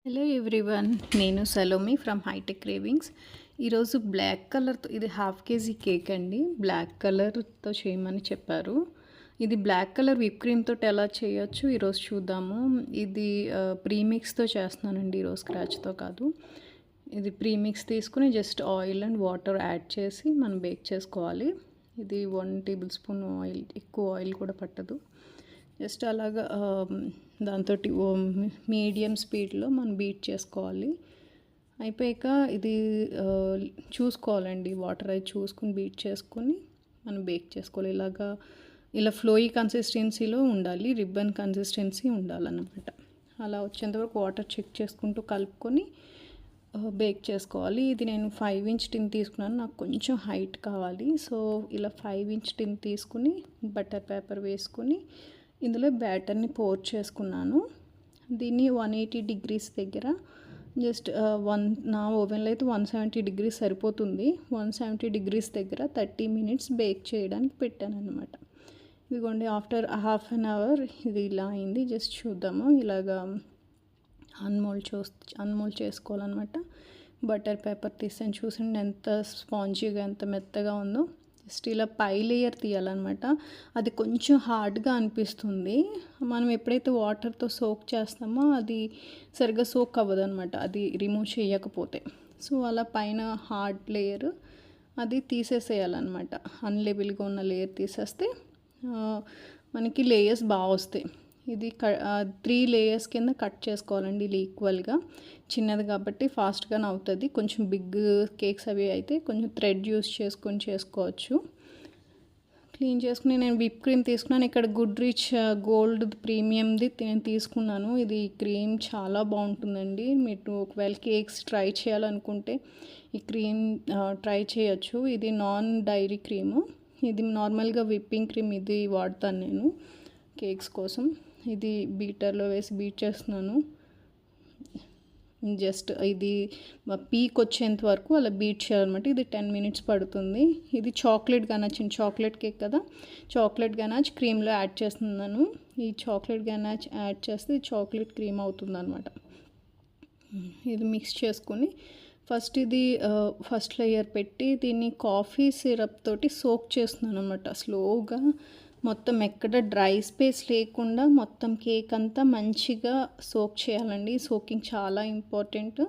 Hello everyone, నేను Salomi from hitech cravings. ఈరోజు black కలర్తో ఇది హాఫ్ కేజీ కేక్ అండి. బ్లాక్ కలర్తో చేయమని చెప్పారు. ఇది బ్లాక్ కలర్ విప్ క్రీమ్ తోటి ఎలా చేయొచ్చు ఈరోజు చూద్దాము. ఇది ప్రీమిక్స్తో చేస్తున్నానండి ఈరోజు, స్క్రాచ్తో కాదు. ఇది ప్రీమిక్స్ తీసుకుని just oil and water add చేసి మనం బేక్ చేసుకోవాలి. ఇది 1 టేబుల్ స్పూన్ ఆయిల్, ఎక్కువ ఆయిల్ కూడా పట్టదు. జస్ట్ అలాగా దాంతో మీడియం స్పీడ్లో మనం బీట్ చేసుకోవాలి. అయిపోయాక ఇది చూసుకోవాలండి, వాటర్ అవి చూసుకుని బీట్ చేసుకొని మనం బేక్ చేసుకోవాలి. ఇలా ఫ్లోయీ కన్సిస్టెన్సీలో ఉండాలి, రిబ్బన్ కన్సిస్టెన్సీ ఉండాలన్నమాట. అలా వచ్చేంతవరకు వాటర్ చెక్ చేసుకుంటూ కలుపుకొని బేక్ చేసుకోవాలి. ఇది నేను 5 ఇంచ్ టిన్ తీసుకున్నాను, నాకు కొంచెం హైట్ కావాలి. సో ఇలా 5 ఇంచ్ టిన్ తీసుకుని బటర్ పేపర్ వేసుకొని ఇందులో బ్యాటర్ని పోర్ చేసుకున్నాను. దీన్ని 180 డిగ్రీస్ దగ్గర జస్ట్ నా ఓవెన్లో అయితే 170 డిగ్రీస్ సరిపోతుంది. 170 డిగ్రీస్ దగ్గర 30 మినిట్స్ బేక్ చేయడానికి పెట్టాను అనమాట. ఇదిగోండి, ఆఫ్టర్ హాఫ్ అన్ అవర్ ఇది ఇలా అయింది. జస్ట్ చూద్దాము. ఇలాగా అన్మోల్డ్ చేసుకోవాలన్నమాట. బటర్ పేపర్ తీసాను, చూసండి ఎంత స్పాంజీగా, ఎంత మెత్తగా ఉందో. జస్ట్ ఇలా పై లేయర్ తీయాలన్నమాట. అది కొంచెం హార్డ్గా అనిపిస్తుంది. మనం ఎప్పుడైతే వాటర్తో సోక్ చేస్తామో అది సరిగ్గా సోక్ అవ్వదు అనమాట, అది రిమూవ్ చేయకపోతే. సో అలా పైన హార్డ్ లేయర్ అది తీసేసేయాలన్నమాట. అన్లెవెల్గా ఉన్న లేయర్ తీసేస్తే మనకి లేయర్స్ బాగా వస్తాయి. ఇది 3 లేయర్స్ కింద కట్ చేసుకోవాలండి. ఇది ఈక్వల్గా, చిన్నది కాబట్టి ఫాస్ట్గానే అవుతుంది. కొంచెం బిగ్ కేక్స్ అవి అయితే కొంచెం థ్రెడ్ యూస్ చేసుకొని చేసుకోవచ్చు. క్లీన్ చేసుకుని నేను విప్ క్రీమ్ తీసుకున్నాను. ఇక్కడ గుడ్ రిచ్ గోల్డ్ ప్రీమియంది నేను తీసుకున్నాను. ఇది క్రీమ్ చాలా బాగుంటుందండి. మీరు ఒకవేళ కేక్స్ ట్రై చేయాలనుకుంటే ఈ క్రీమ్ ట్రై చేయొచ్చు. ఇది నాన్ డైరీ క్రీము. ఇది నార్మల్గా విప్పింగ్ క్రీమ్ ఇది వాడతాను నేను కేక్స్ కోసం. ఇది బీటర్లో వేసి బీట్ చేస్తున్నాను. జస్ట్ ఇది పీక్ వచ్చేంత వరకు అలా బీట్ చేయాలన్నమాట. ఇది 10 మినిట్స్ పడుతుంది. ఇది చాక్లెట్ గనాచ్, చాక్లెట్ కేక్ కదా, చాక్లెట్ గనాచ్ క్రీమ్లో యాడ్ చేస్తున్నాను. ఈ చాక్లెట్ గనాచ్ యాడ్ చేస్తే చాక్లెట్ క్రీమ్ అవుతుంది అనమాట. ఇది మిక్స్ చేసుకొని ఫస్ట్ లేయర్ పెట్టి దీన్ని కాఫీ సిరప్ తోటి సోక్ చేస్తున్నాను అనమాట. స్లోగా మొత్తం ఎక్కడ డ్రై స్పేస్ లేకుండా మొత్తం కేక్ అంతా మంచిగా సోక్ చేయాలండి. సోకింగ్ చాలా ఇంపార్టెంట్.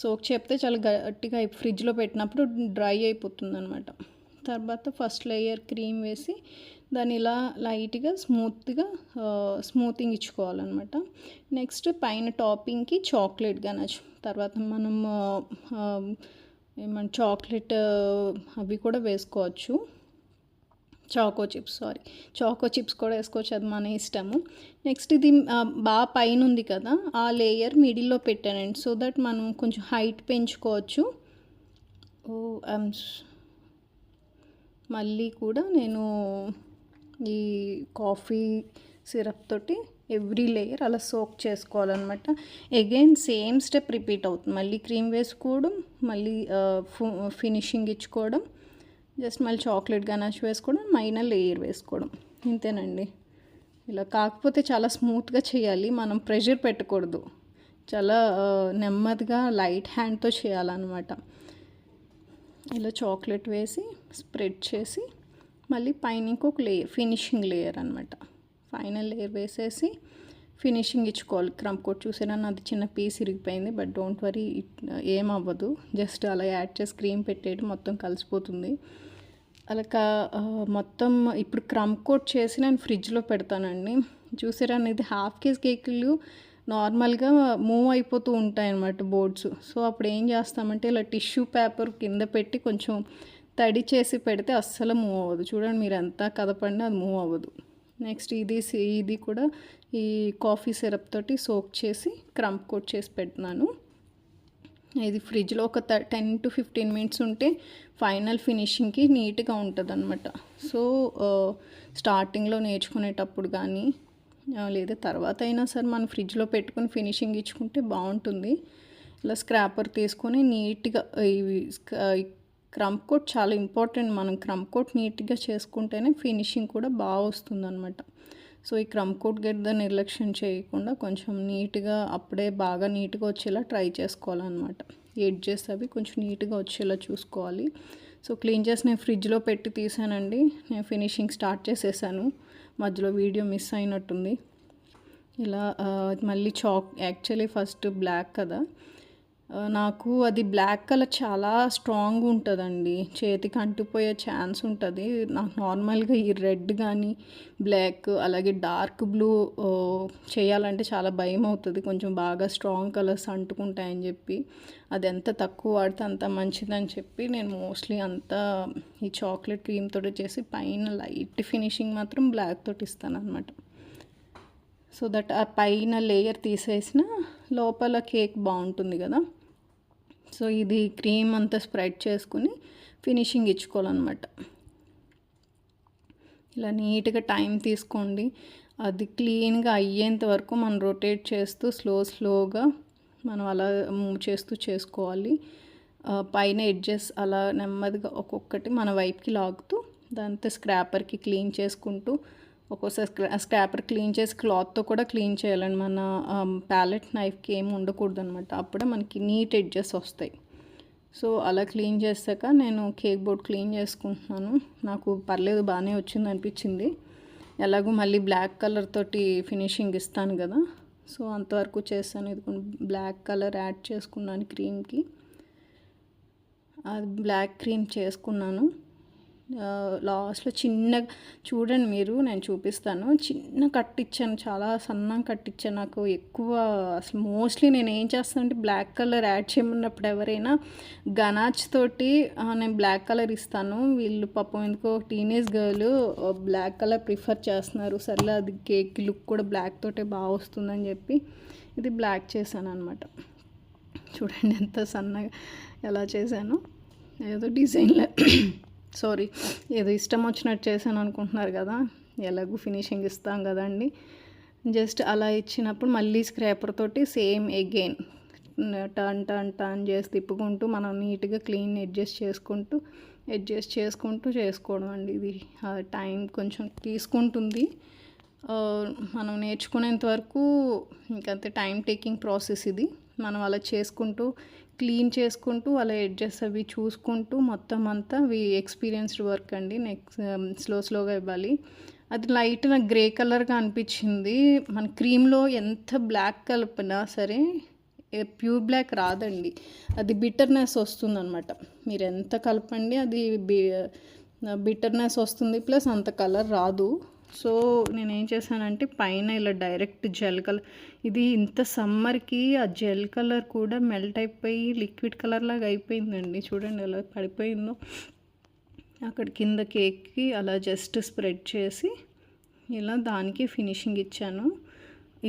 సోక్ చేస్తే చాలా గట్టిగా ఫ్రిడ్జ్లో పెట్టినప్పుడు డ్రై అయిపోతుంది అనమాట. తర్వాత ఫస్ట్ లేయర్ క్రీమ్ వేసి దాన్ని ఇలా లైట్గా స్మూతింగ్ ఇచ్చుకోవాలన్నమాట. నెక్స్ట్ పైన టాపింగ్కి చాక్లెట్ గనాచ్, తర్వాత మనం చాక్లెట్ అవి కూడా వేసుకోవచ్చు. చాకో చిప్స్ కూడా వేసుకోవచ్చు, అది మన ఇష్టము. నెక్స్ట్ ఇది బాగా పైన ఉంది కదా, ఆ లేయర్ మిడిల్లో పెట్టానండి, సో దట్ మనం కొంచెం హైట్ పెంచుకోవచ్చు. మళ్ళీ కూడా నేను ఈ కాఫీ సిరప్ తోటి ఎవ్రీ లేయర్ అలా సోక్ చేసుకోవాలన్నమాట. అగైన్ సేమ్ స్టెప్ రిపీట్ అవుతుంది. మళ్ళీ క్రీమ్ వేసుకోవడం, మళ్ళీ ఫినిషింగ్ ఇచ్చుకోవడం, జస్ట్ మళ్ళీ చాక్లెట్ గనాష్ వేసుకోవడం, పైన లేయర్ వేసుకోవడం, ఇంతేనండి. ఇలా కాకపోతే చాలా స్మూత్గా చేయాలి, మనం ప్రెషర్ పెట్టకూడదు. చాలా నెమ్మదిగా లైట్ హ్యాండ్తో చేయాలన్నమాట. ఇలా చాక్లెట్ వేసి స్ప్రెడ్ చేసి మళ్ళీ పైన ఇంకొక లేయర్, ఫినిషింగ్ లేయర్ అనమాట. ఫైనల్ లేయర్ వేసేసి ఫినిషింగ్ ఇచ్చుకోవాలి. క్రమ్ కోట్ చూసారా, అది చిన్న పీస్ ఇరిగిపోయింది, బట్ డోంట్ వరీ, ఏమవ్వదు. జస్ట్ అలా యాడ్ చేసి క్రీమ్ పెట్టేయడం, మొత్తం కలిసిపోతుంది. అలా మొత్తం ఇప్పుడు క్రమ్ కోట్ చేసి నేను ఫ్రిడ్జ్లో పెడతానండి. చూసారా, ఇది హాఫ్ కేజీ కేకులు నార్మల్గా మూవ్ అయిపోతూ ఉంటాయన్నమాట బోర్డ్స్. సో అప్పుడు ఏం చేస్తామంటే ఇలా టిష్యూ పేపర్ కింద పెట్టి కొంచెం తడి చేసి పెడితే అస్సలు మూవ్ అవ్వదు. చూడండి, మీరు ఎంత కదపండి, అది మూవ్ అవ్వదు. నెక్స్ట్ ఇది కూడా ఈ కాఫీ సిరప్ తోటి సోక్ చేసి క్రమ్ కోట్ చేసి పెడుతున్నాను. ఇది ఫ్రిడ్జ్లో ఒక 10 to 15 మినిట్స్ ఉంటే ఫైనల్ ఫినిషింగ్కి నీట్గా ఉంటుంది అనమాట. సో స్టార్టింగ్లో నేర్చుకునేటప్పుడు కానీ లేదా తర్వాత అయినా సరే మనం ఫ్రిడ్జ్లో పెట్టుకుని ఫినిషింగ్ ఇచ్చుకుంటే బాగుంటుంది. ఇలా స్క్రాపర్ తీసుకొని నీట్గా క్రమ్ కోట్ చాలా ఇంపార్టెంట్. మనం క్రమ్ కోట్ నీట్గా చేసుకుంటేనే ఫినిషింగ్ కూడా బాగా వస్తుంది అనమాట. సో ఈ క్రమ్ కోట్ గెడ్డ నిర్లక్ష్యం చేయకుండా కొంచెం నీట్గా అప్పుడే బాగా నీట్గా వచ్చేలా ట్రై చేసుకోవాలన్నమాట. ఎడ్జెస్ అవి కొంచెం నీట్గా వచ్చేలా చూసుకోవాలి. సో క్లీన్ చేసి నేను ఫ్రిడ్జ్లో పెట్టి తీసానండి. నేను ఫినిషింగ్ స్టార్ట్ చేసేసాను, మధ్యలో వీడియో మిస్ అయినట్టుంది. ఇలా మళ్ళీ యాక్చువల్లీ ఫస్ట్ బ్లాక్ కదా, నాకు అది బ్లాక్ కలర్ చాలా స్ట్రాంగ్ ఉంటుందండి, చేతికి అంటిపోయే ఛాన్స్ ఉంటుంది. నాకు నార్మల్గా ఈ రెడ్ కానీ బ్లాక్ అలాగే డార్క్ బ్లూ చేయాలంటే చాలా భయం అవుతుంది, కొంచెం బాగా స్ట్రాంగ్ కలర్స్ అంటుకుంటాయని చెప్పి. అది ఎంత తక్కువ వాడితే అంత మంచిదని చెప్పి నేను మోస్ట్లీ అంతా ఈ చాక్లెట్ క్రీమ్ తోటి చేసి పైన లైట్ ఫినిషింగ్ మాత్రం బ్లాక్ తోటి ఇస్తాను అనమాట. సో దట్ ఆ పైన లేయర్ తీసేసిన లోపల కేక్ బాగుంటుంది కదా. సో ఇది క్రీమ్ అంతా స్ప్రెడ్ చేసుకుని ఫినిషింగ్ ఇచ్చుకోవాలన్నమాట. ఇలా నీట్గా టైం తీసుకోండి, అది క్లీన్గా అయ్యేంత వరకు మనం రొటేట్ చేస్తూ స్లోగా మనం అలా మూవ్ చేస్తూ చేసుకోవాలి. పైన ఎడ్జెస్ అలా నెమ్మదిగా ఒక్కొక్కటి మన వైపుకి లాగుతూ దాంతో స్క్రాపర్కి క్లీన్ చేసుకుంటూ, ఒక్కోసారి స్క్రాపర్ క్లీన్ చేసి క్లాత్తో కూడా క్లీన్ చేయాలండి. మన ప్యాలెట్ నైఫ్కి ఏమి ఉండకూడదు అనమాట, అప్పుడే మనకి నీట్ ఎడ్జెస్ వస్తాయి. సో అలా క్లీన్ చేశాక నేను కేక్ బోర్డ్ క్లీన్ చేసుకుంటున్నాను. నాకు పర్లేదు, బాగానే వచ్చింది అనిపించింది. ఎలాగో మళ్ళీ బ్లాక్ కలర్ తోటి ఫినిషింగ్ ఇస్తాను కదా, సో అంతవరకు చేస్తాను. ఇది బ్లాక్ కలర్ యాడ్ చేసుకున్నాను క్రీమ్కి, అది బ్లాక్ క్రీమ్ చేసుకున్నాను. లాస్ట్లో చిన్నగా చూడండి మీరు, నేను చూపిస్తాను, చిన్న కట్ ఇచ్చాను, చాలా సన్నగా కట్ ఇచ్చాను. నాకు ఎక్కువ అసలు మోస్ట్లీ నేను ఏం చేస్తానంటే బ్లాక్ కలర్ యాడ్ చేయమన్నప్పుడు ఎవరైనా గనాచ్ తోటి నేను బ్లాక్ కలర్ ఇస్తాను. వీళ్ళు పాపం ఎందుకో teenage girl black colour prefer చేస్తున్నారు. సర్లే అది కేక్ లుక్ కూడా బ్లాక్ తోటే బాగా వస్తుందని చెప్పి ఇది బ్లాక్ చేశాను అనమాట. చూడండి ఎంత సన్నగా ఎలా చేశాను, ఏదో డిజైన్లో సారీ ఏదో ఇష్టం వచ్చినట్టు చేశాను అనుకుంటున్నారు కదా, ఎలాగూ ఫినిషింగ్ ఇస్తాం కదండి. జస్ట్ అలా ఇచ్చినప్పుడు మళ్ళీ స్క్రాపర్ తోటి సేమ్ అగైన్ టర్న్ చేసి తిప్పుకుంటూ మనం నీట్గా క్లీన్ అడ్జస్ట్ చేసుకుంటూ చేసుకోవడం అండి. ఇది టైం కొంచెం తీసుకుంటుంది, మనం నేర్చుకునేంత వరకు ఇంకంతే టైం టేకింగ్ ప్రాసెస్ ఇది. మనం అలా చేసుకుంటూ క్లీన్ చేసుకుంటూ అలా ఎడ్జెస్ అవి చూసుకుంటూ మొత్తం అంతా అవి ఎక్స్పీరియన్స్డ్ వర్క్ అండి. నెక్స్ట్ స్లోగా ఇవ్వాలి. అది లైట్ నాకు గ్రే కలర్గా అనిపించింది. మన క్రీమ్లో ఎంత బ్లాక్ కలిపినా సరే ప్యూర్ బ్లాక్ రాదండి, అది బిటర్నెస్ వస్తుందన్నమాట. మీరు ఎంత కలపండి అది బిటర్నెస్ వస్తుంది, ప్లస్ అంత కలర్ రాదు. సో నేనేం చేశానంటే పైన ఇలా డైరెక్ట్ జెల్ కలర్, ఇది ఇంత సమ్మర్కి ఆ జెల్ కలర్ కూడా మెల్ట్ అయిపోయి లిక్విడ్ కలర్ లాగా అయిపోయిందండి. చూడండి ఎలా పడిపోయిందో. అక్కడ కింద కేక్కి అలా జస్ట్ స్ప్రెడ్ చేసి ఇలా దానికి ఫినిషింగ్ ఇచ్చాను.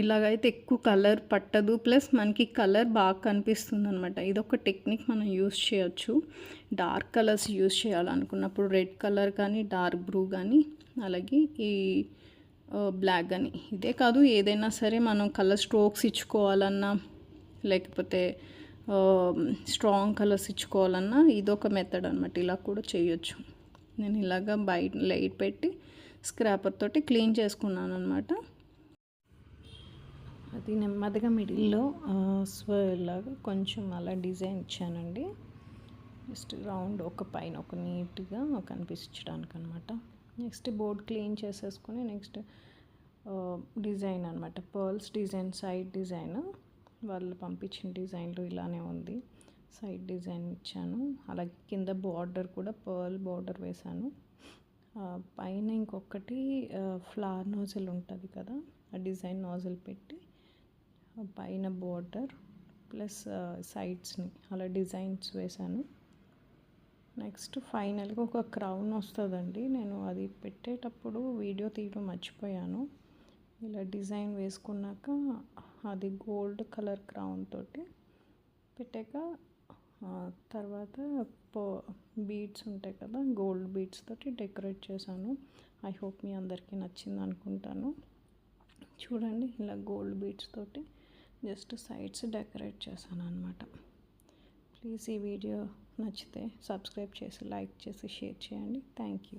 ఇలాగైతే ఎక్కువ కలర్ పట్టదు, ప్లస్ మనకి కలర్ బాగా కనిపిస్తుంది అనమాట. ఇదొక టెక్నిక్ మనం యూస్ చేయొచ్చు. డార్క్ కలర్స్ యూస్ చేయాలనుకున్నప్పుడు రెడ్ కలర్ కానీ డార్క్ బ్లూ కానీ అలాగే ఈ బ్లాక్ కానీ, ఇదే కాదు ఏదైనా సరే మనం కలర్ స్ట్రోక్స్ ఇచ్చుకోవాలన్నా లేకపోతే స్ట్రాంగ్ కలర్స్ ఇచ్చుకోవాలన్నా ఇదొక మెథడ్ అనమాట. ఇలా కూడా చేయొచ్చు. నేను ఇలాగ బయట లైట్ పెట్టి స్క్రాపర్ తోటి క్లీన్ చేసుకున్నాను అనమాట. అది నెమ్మదిగా మిడిల్లో లాగా కొంచెం అలా డిజైన్ ఇచ్చానండి, జస్ట్ రౌండ్ ఒక పైన ఒక నీట్గా కనిపించడానికి అనమాట. నెక్స్ట్ బోర్డ్ క్లీన్ చేసేసుకొని నెక్స్ట్ డిజైన్ అనమాట, పర్ల్స్ డిజైన్, సైడ్ డిజైన్ వాళ్ళు పంపించిన డిజైన్లో ఇలానే ఉంది. సైడ్ డిజైన్ ఇచ్చాను, అలాగే కింద బార్డర్ కూడా పర్ల్ బార్డర్ వేశాను. పైన ఇంకొకటి ఫ్లవర్ నోజల్ ఉంటుంది కదా, ఆ డిజైన్ నోజల్ పెట్టి పైన బార్డర్ ప్లస్ సైడ్స్ని అలా డిజైన్స్ వేశాను. నెక్స్ట్ ఫైనల్గా ఒక క్రౌన్ వస్తుందండి. నేను అది పెట్టేటప్పుడు వీడియో తీయడం మర్చిపోయాను. ఇలా డిజైన్ వేసుకున్నాక అది గోల్డ్ కలర్ క్రౌన్ తోటి పెట్టాక తర్వాత బీడ్స్ ఉంటాయి కదా, గోల్డ్ బీడ్స్ తోటి డెకరేట్ చేశాను. ఐ హోప్ మీ అందరికీ నచ్చింది అనుకుంటాను. చూడండి ఇలా గోల్డ్ బీడ్స్ తోటి జస్ట్ సైడ్స్ డెకరేట్ చేశాను అనమాట. ప్లీజ్ ఈ వీడియో నచ్చితే సబ్స్క్రైబ్ చేసి లైక్ చేసి షేర్ చేయండి. Thank you.